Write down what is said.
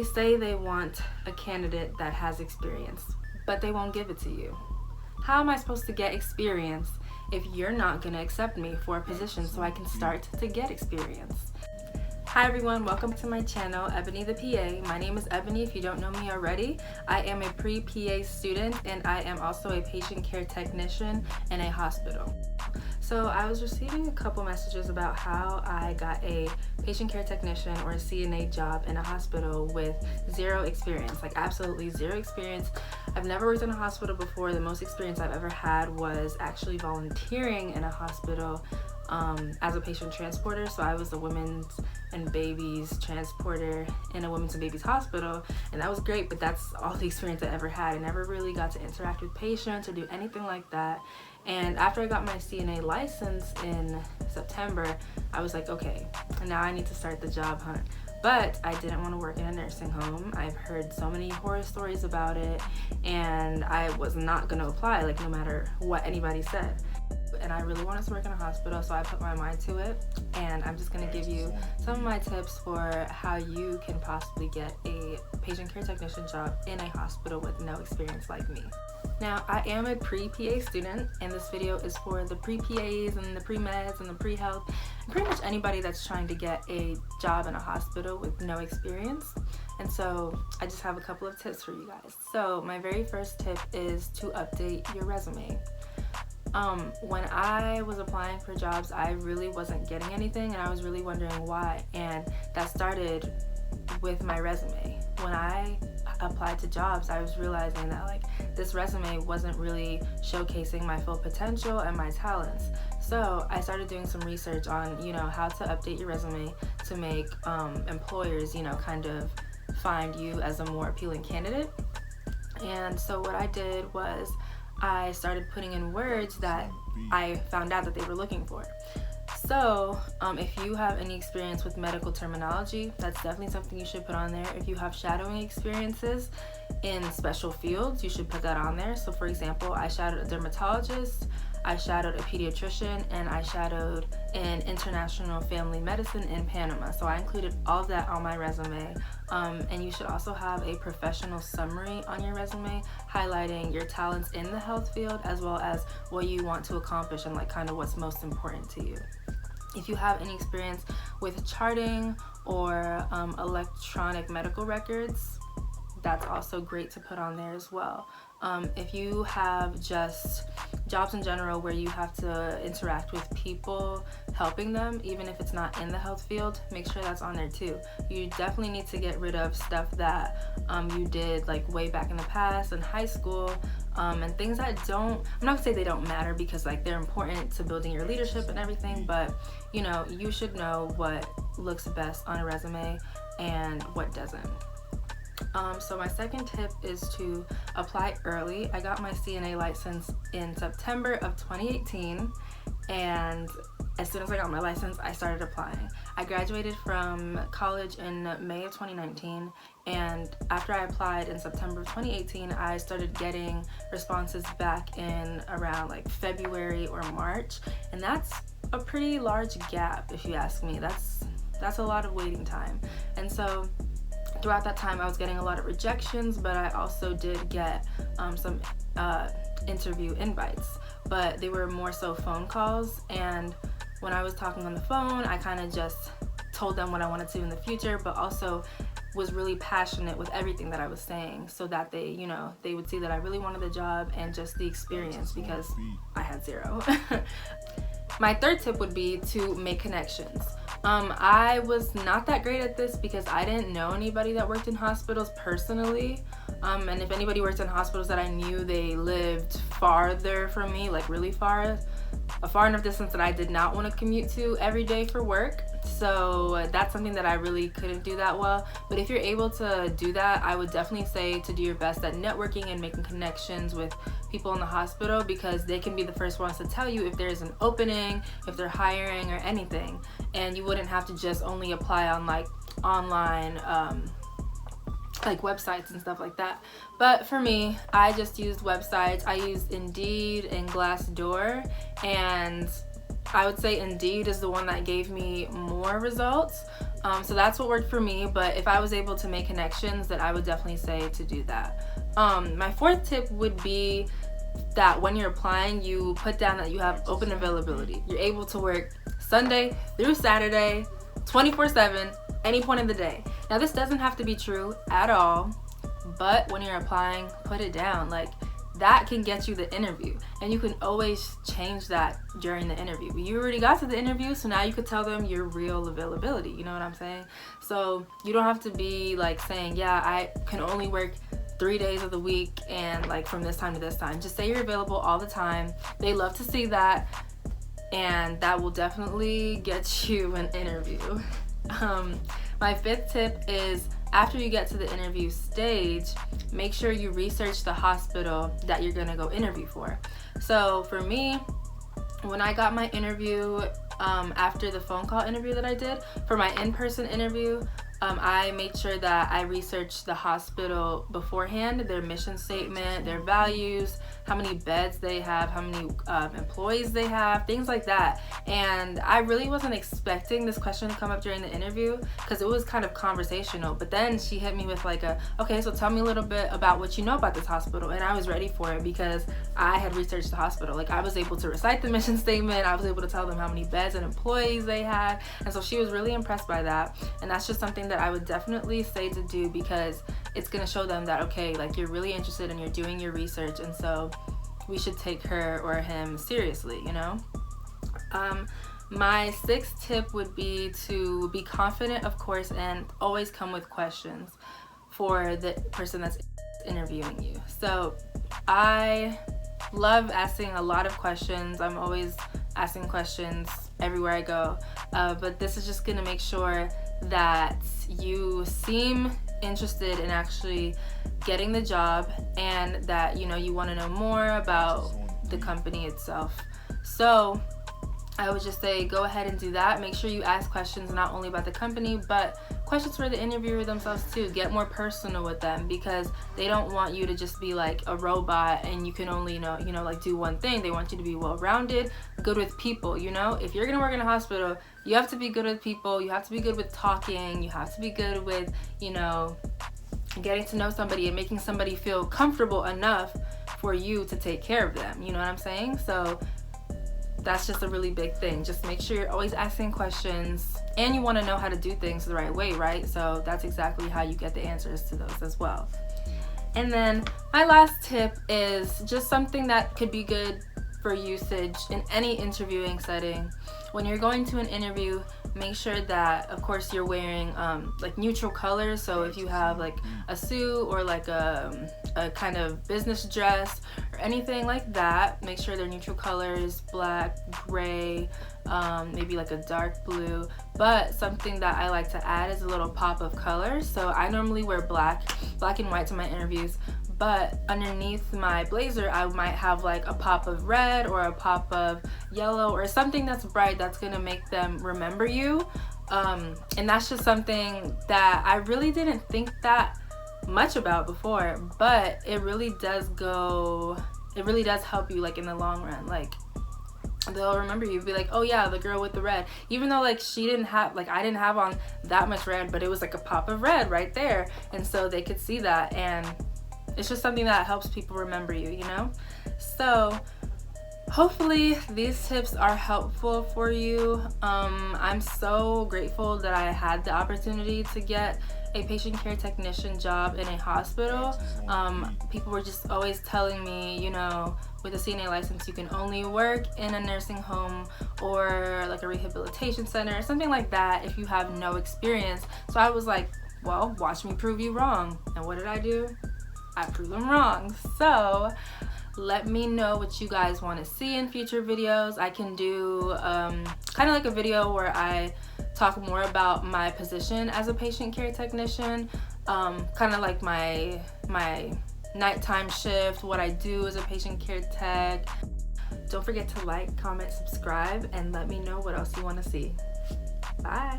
They say they want a candidate that has experience, but they won't give it to you. How am I supposed to get experience if you're not going to accept me for a position so I can start to get experience? Hi everyone, welcome to my channel, Ebony the PA. My name is Ebony if you don't know me already. I am a pre-PA student and I am also a patient care technician in a hospital. So I was receiving a couple messages about how I got a patient care technician or a CNA job in a hospital with zero experience, like absolutely zero experience. I've never worked in a hospital before. The most experience I've ever had was actually volunteering in a hospital as a patient transporter. So I was a women's and babies transporter in a women's and babies hospital, and that was great, but that's all the experience I ever had. I never really got to interact with patients or do anything like that. And after I got my CNA license in September, I was like, okay, now I need to start the job hunt. But I didn't want to work in a nursing home. I've heard so many horror stories about it, and I was not going to apply, like no matter what anybody said. And I really wanted to work in a hospital, so I put my mind to it. And I'm just going to give you some of my tips for how you can possibly get a patient care technician job in a hospital with no experience like me. Now, I am a pre-PA student, and this video is for the pre-PAs and the pre-meds and the pre-health, and pretty much anybody that's trying to get a job in a hospital with no experience. And so I just have a couple of tips for you guys. So my very first tip is to update your resume. When I was applying for jobs, I really wasn't getting anything, and I was really wondering why. And that started with my resume. When I applied to jobs, I was realizing that like this resume wasn't really showcasing my full potential and my talents. So I started doing some research on, how to update your resume to make employers, kind of find you as a more appealing candidate. And so what I did was I started putting in words that I found out that they were looking for. So if you have any experience with medical terminology, that's definitely something you should put on there. If you have shadowing experiences in special fields, you should put that on there. So for example, I shadowed a dermatologist, I shadowed a pediatrician, and I shadowed in international family medicine in Panama. So I included all of that on my resume. And you should also have a professional summary on your resume highlighting your talents in the health field as well as what you want to accomplish and like kind of what's most important to you. If you have any experience with charting or electronic medical records, that's also great to put on there as well. If you have just jobs in general where you have to interact with people, helping them, even if it's not in the health field, make sure that's on there too. You definitely need to get rid of stuff that you did like way back in the past in high school, and things that I'm not gonna say they don't matter because like they're important to building your leadership and everything, but you should know what looks best on a resume and what doesn't. So my second tip is to apply early. I got my CNA license in September of 2018, and as soon as I got my license, I started applying. I graduated from college in May of 2019, and after I applied in September of 2018, I started getting responses back in around like February or March, and that's a pretty large gap if you ask me. That's a lot of waiting time. And so throughout that time, I was getting a lot of rejections, but I also did get some interview invites, but they were more so phone calls. And when I was talking on the phone, I kind of just told them what I wanted to do in the future, but also was really passionate with everything that I was saying so that they would see that I really wanted the job and just the experience because I had zero. My third tip would be to make connections. I was not that great at this because I didn't know anybody that worked in hospitals personally. And if anybody worked in hospitals that I knew, they lived farther from me, like really far, a far enough distance that I did not want to commute to every day for work. So that's something that I really couldn't do that well. But if you're able to do that, I would definitely say to do your best at networking and making connections with people in the hospital, because they can be the first ones to tell you if there's an opening, if they're hiring or anything. And you wouldn't have to just only apply on like online like websites and stuff like that. But for me, I just used websites. I used Indeed and Glassdoor, and I would say Indeed is the one that gave me more results. So that's what worked for me. But if I was able to make connections, then I would definitely say to do that. My fourth tip would be that when you're applying, you put down that you have open availability. You're able to work Sunday through Saturday, 24/7, any point in the day. Now, this doesn't have to be true at all, but when you're applying, put it down. Like, that can get you the interview, and you can always change that during the interview. You already got to the interview, so now you could tell them your real availability. You know what I'm saying? So you don't have to be like saying, yeah, I can only work 3 days of the week and like from this time to this time. Just say you're available all the time. They love to see that, and that will definitely get you an interview. My fifth tip is, after you get to the interview stage, make sure you research the hospital that you're gonna go interview for. So for me, when I got my interview, after the phone call interview that I did, for my in-person interview, I made sure that I researched the hospital beforehand, their mission statement, their values, how many beds they have, how many employees they have, things like that. And I really wasn't expecting this question to come up during the interview because it was kind of conversational. But then she hit me with like okay, so tell me a little bit about what you know about this hospital. And I was ready for it because I had researched the hospital. Like, I was able to recite the mission statement. I was able to tell them how many beds and employees they had. And so she was really impressed by that. And that's just something that I would definitely say to do, because it's going to show them that, okay, like, you're really interested and you're doing your research, and so we should take her or him seriously, you know? My sixth tip would be to be confident, of course, and always come with questions for the person that's interviewing you. So I love asking a lot of questions. I'm always asking questions everywhere I go, but this is just going to make sure that you seem interested in actually getting the job, and that, you know, you want to know more about the company itself. So I would just say, go ahead and do that. Make sure you ask questions not only about the company, but questions for the interviewer themselves too. Get more personal with them, because they don't want you to just be like a robot and you can only like do one thing. They want you to be well-rounded, good with people. You know, if you're gonna work in a hospital, you have to be good with people. You have to be good with talking. You have to be good with, you know, getting to know somebody and making somebody feel comfortable enough for you to take care of them. You know what I'm saying? So that's just a really big thing. Just make sure you're always asking questions, and you want to know how to do things the right way, right? So that's exactly how you get the answers to those as well. And then my last tip is just something that could be good for usage in any interviewing setting. When you're going to an interview, make sure that, of course, you're wearing like neutral colors. So if you have like a suit or like a kind of business dress or anything like that, make sure they're neutral colors, black, gray, maybe like a dark blue. But something that I like to add is a little pop of color. So I normally wear black and white to my interviews, but underneath my blazer I might have like a pop of red or a pop of yellow or something that's bright, that's gonna make them remember you. And that's just something that I really didn't think that much about before, but it really does help you, like, in the long run. Like, they'll remember you, be like, oh yeah, the girl with the red, even though like I didn't have on that much red, but it was like a pop of red right there, and so they could see that, and it's just something that helps people remember you, you know? So hopefully these tips are helpful for you. I'm so grateful that I had the opportunity to get a patient care technician job in a hospital. People were just always telling me, you know, with a CNA license, you can only work in a nursing home or like a rehabilitation center or something like that if you have no experience. So I was like, well, watch me prove you wrong. And what did I do? I proved them wrong. So let me know what you guys want to see in future videos. I can do kind of like a video where I talk more about my position as a patient care technician, kind of like my nighttime shift, what I do as a patient care tech. Don't forget to like, comment, subscribe, and let me know what else you want to see. Bye.